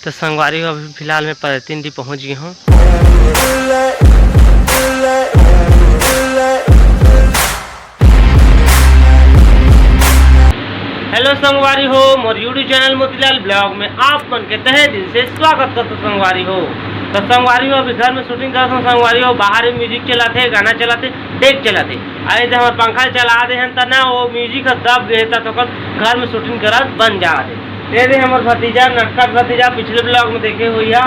तो संगवारी हो अभी फिलहाल मैं परतिंडी पहुंच गई हूँ। हेलो संगवारी हो, मोर यूट्यूब चैनल मोतीलाल ब्लॉग में आप मन के तहे दिल से स्वागत करते संगवारी हो। तो संगवारी हो अभी घर में शूटिंग करता हूँ। संगवारी हो बाहर म्यूजिक चलाते, गाना चलाते, डेक चलाते। आए थे हमारे पंखा चला दे हैं तो ना वो म्यूजिक दब गए तो घर में शूटिंग करा बन जा रहे। ये हमारे भतीजा नटखट भतीजा पिछले ब्लॉग में देखे हुई है।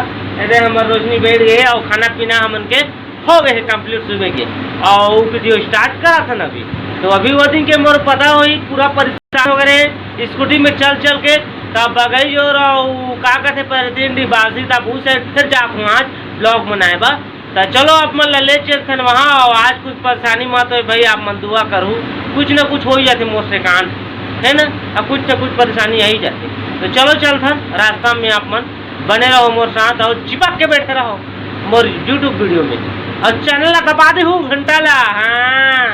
हमारे रोशनी बैठ गए और खाना पीना हमन के हो गए कंप्लीट सुबह के और वीडियो स्टार्ट करा था ना अभी। तो अभी वो दिन के मोर पता हुई पूरा परेशान हो गए स्कूटी में चल के तब बगई जो का कहते परतिंडी बासी तब उसे फिर जाऊँ आज ब्लॉग बनाए बा। तो चलो आप मन ले चलते वहाँ और आज कुछ परेशानी मत हो भाई, आप मन दुआ करूँ कुछ न कुछ हो ही जाते मोर से कान है ना, अब कुछ न कुछ परेशानी आ ही जाती। तो चलो चलथन रास्ता में आप मन बने रहो मोर साथ और चिपक के बैठे रहो मोर यूट्यूब वीडियो में और चैनल ला दबा दे घंटा ला। हाँ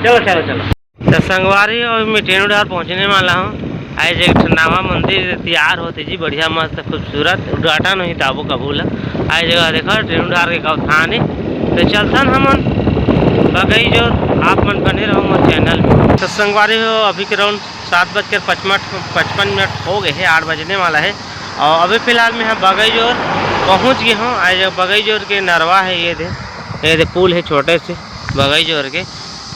चलो चलो चलो। तो संगवारी और मैं ट्रेन उड़ार पहुँचने वाला हूँ। आज एक नवा मंदिर तैयार होते जी, बढ़िया मस्त खूबसूरत उद्घाटन हुई ताबो कबूल आज जगह देखा ट्रेन उड़ार के कौथान है। तो चलथन हमन बगई जो आप मन बने रहो मोर चैनल में। तो संगवारी हो अभी के राउंड 7:55 हो गए हैं, 8 बजने वाला है और अभी फ़िलहाल मैं बगई जोर पहुँच गए हूँ। आज बगई जोर के नरवा है, ये दे पुल है छोटे से बगई जोर के।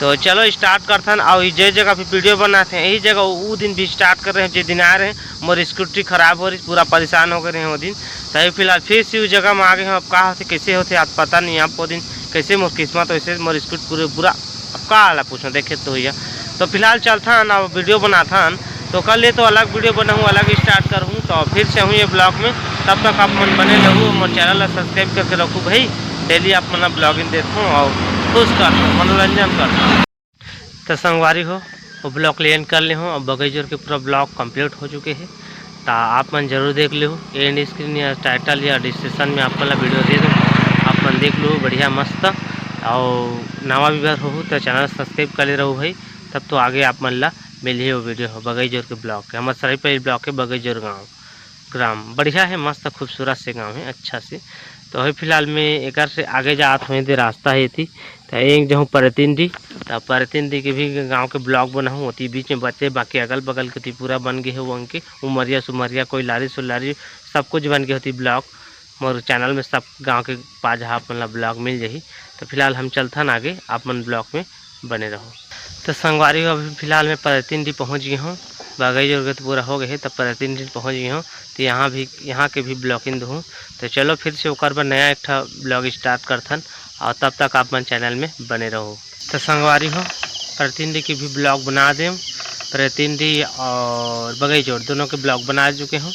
तो चलो स्टार्ट करथन और जे जगह भी वीडियो बनाते हैं यही जगह वो दिन भी स्टार्ट कर रहे हैं। जो दिन आ रहे हैं मोर स्कूटी खराब हो रही, पूरा परेशान हो गए हैं वो दिन। तो फिलहाल फिर से उस जगह में आ गए हैं। अब कहा होते कैसे होते आप पता नहीं, आप वो दिन कैसे मोर किस्मत वैसे मोर स्कूटी पूरा अब का आला पूछो देखे तो भैया। तो फिलहाल चलथन और वीडियो बनाथन। तो कल ये तो अलग वीडियो बनाऊँ, अलग स्टार्ट करूँ। तो फिर से हूँ ये ब्लॉग में, तब तक आप मन बने रहूँ। मोर चैनल सब्सक्राइब करके रखूँ भाई, डेली आप मन ब्लॉगिंग देखूँ और खुश कर मनोरंजन कर। तो संगवारी हो वो ब्लॉग ले एंड कर ले हूँ और बगैजोर के पूरा ब्लॉग कंप्लीट हो चुके हैं। तो आप मन जरूर देख ले हो, एंड स्क्रीन या टाइटल या डिस्क्रिप्शन में आप मन वीडियो दे दूँ, आप मन देख लो बढ़िया मस्त। और नवा भी बार हो तो चैनल सब्सक्राइब कर ले रहो भाई, तब तो आगे आप मन ला मिल ही वो वीडियो हो बगैजोर के ब्लॉग के। हमारे सराई पर ब्लॉग के बगैजोर गाँव ग्राम बढ़िया है, मस्त खूबसूरत से गाँव है अच्छा से। तो अभी फिलहाल में एक से आगे जात हुए थे, रास्ता है थी तो एक जहाँ परतिंडी। तो परतिंडी के भी गांव के ब्लॉग बना हूँ होती, बीच में बच्चे बाकी अगल बगल के पूरा बन गए है वो उनके उमरिया सुमरिया कोई लारी सुलारी सब कुछ बन गई होती ब्लॉग मोर चैनल में। सब गांव के पाँच आप मन ब्लॉग मिल जाही। तो फिलहाल हम चलथन आगे, आप मन ब्लॉग में बने रहो। तो संगवारी हो अभी फिलहाल मैं परतिंडी पहुँच गई हूँ। बगई जोर तो पूरा हो गए तब परतिंडी पहुँच गई हूँ। तो यहाँ के भी ब्लॉगिंग दूँ। तो चलो फिर से ओकर पर नया एक ब्लॉग स्टार्ट करथन और तब तक आप मन चैनल में बने रहो। तो संगवारी हो परतिंडी की भी ब्लॉग बना दें, परतिंडी और बगई जोर दोनों के ब्लॉग बना चुके हूँ।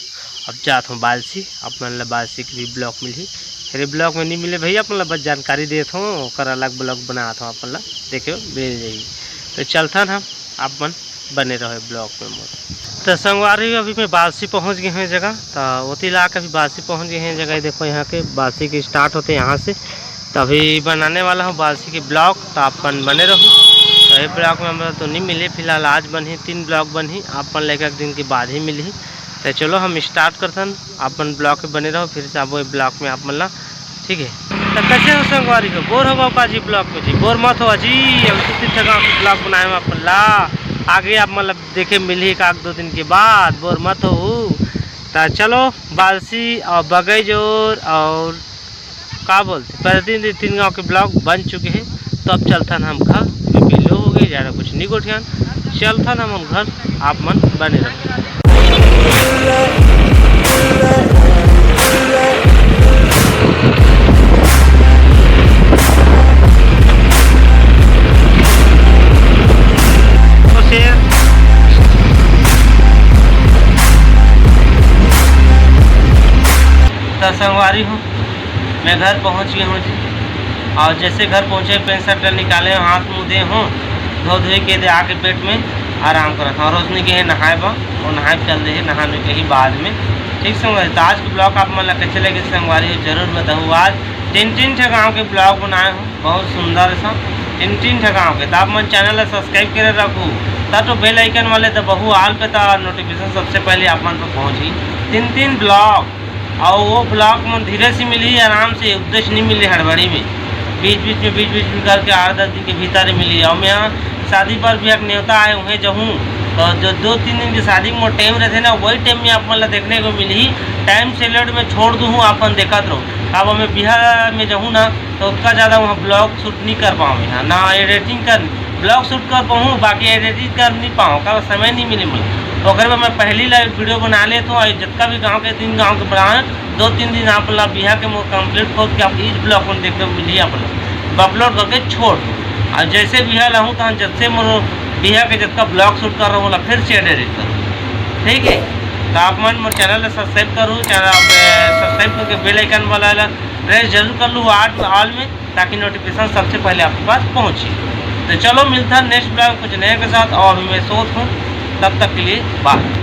अब जाता हूँ बालसी, आप मन बालसी की भी ब्लॉग मिली। फिर ब्लॉग में नहीं मिले भैया अपन बस जानकारी देता हूँ, और अलग ब्लॉग बनाता हूँ अपन देखियो मिल जाएगी। तो चलथन हम आप मन बने रहो ब्लॉग में मोर। तो संगवारी अभी मैं बालसी पहुंच गए हैं जगह। तो वो ला के अभी बालसी पहुंच गए हैं जगह। देखो यहाँ के बालसी के स्टार्ट होते हैं यहाँ से। तो अभी बनाने वाला हूँ बालसी के ब्लॉग, तो आप बने रहो। तो ये ब्लॉग में हमारा तो नहीं मिले फिलहाल, आज बनी 3 ब्लॉग बनी, आप लेकर एक दिन के बाद ही मिली। तो चलो हम स्टार्ट करते आप ब्लॉग में बने रहो, फिर से आप वो ब्लॉग में आप मिलना ठीक है। तो कैसे हो संगवारी हो, बोर हो का जी ब्लॉग में जी, बोर मत हो जी। अब 2-3 गाँव के ब्लॉग बनाए हम अपन ला, आगे आप मतलब देखे मिली एक 2 दिन के बाद, बोर मत हो। तो चलो बालसी और बगैजोर और का बोलते परतिंडी 3 गाँव के ब्लॉग बन चुके हैं। तो अब चलथन हम घर, क्योंकि लो हो गई ज़्यादा कुछ नहीं गोठियान, चलथन हम घर आप मन बने रहो। तो संगवारी हूँ मैं घर पहुँच गया हूँ जी। और जैसे घर पहुँचे पेंट शर्ट निकाले हाथ मुँह दे हूँ, धो धोई के दे आके पेट में आराम करता हूँ। रोशनी के है नहाए बा और नहाए चल रही है नहाने के ही बाद में ठीक संगवारी। तो आज के ब्लॉग आप मन कैसे लगे संगवारी जरूर बताऊँ। आज 3 गाँव के ब्लॉग बनाए हूँ, बहुत सुंदर सा तीन ठगाओ के, तो आप मन चैनल ला सब्सक्राइब करे रखू, तब तो बेल आइकन वाले दबहू आल पे, तो नोटिफिकेशन सबसे पहले आप मन पर पहुँची। 3 ब्लॉग और वो ब्लॉग मन धीरे से मिली, आराम से, उद्देश्य नहीं मिली हड़बड़ी में, बीच बीच में करके 8-10 दिन के भीतर मिली। और मैं यहाँ शादी पर भी एक न्योता आए हुए जहूँ, तो जो 2-3 दिन की शादी में टाइम रहते ना, वही टाइम में आप मतलब देखने को मिली। टाइम सेलेक्ट में छोड़ दूँ अपन देखत रहो। अब हमें बिहार में जाऊँ ना, तो उतना ज़्यादा वहाँ ब्लॉग शूट नहीं कर पाऊँ, यहाँ ना एडिटिंग कर, ब्लॉग शूट कर पाऊँ, बाकी एडिटिंग कर नहीं पाऊँ, का समय नहीं मिले मुझे। अगर मैं पहली लाइव वीडियो बना लेता हूँ, जितना भी गाँव के 3 गाँव के बनाए, 2-3 दिन आप लोग बिहार के कंप्लीट खोद के आप इस ब्लॉग को देखने को मिली, आप लोग अपलोड करके छोड़ दूँ। और जैसे बिहार रहूँ तो जब से मैं बिहार के जितना ब्लॉग शूट कर रहा हूँ फिर से एडिट करूँ, ठीक है। तो आप मन मोर चैनल सब्सक्राइब करूँ, सब्सक्राइब करके बेल आइकन वाला प्रेस जरूर कर लूँ ऑल में, ताकि नोटिफिकेशन सबसे पहले आपके पास पहुँचे। तो चलो मिलता है नेक्स्ट ब्लॉग कुछ नए के साथ, और मैं सोच हूँ, तब तक के लिए बाय।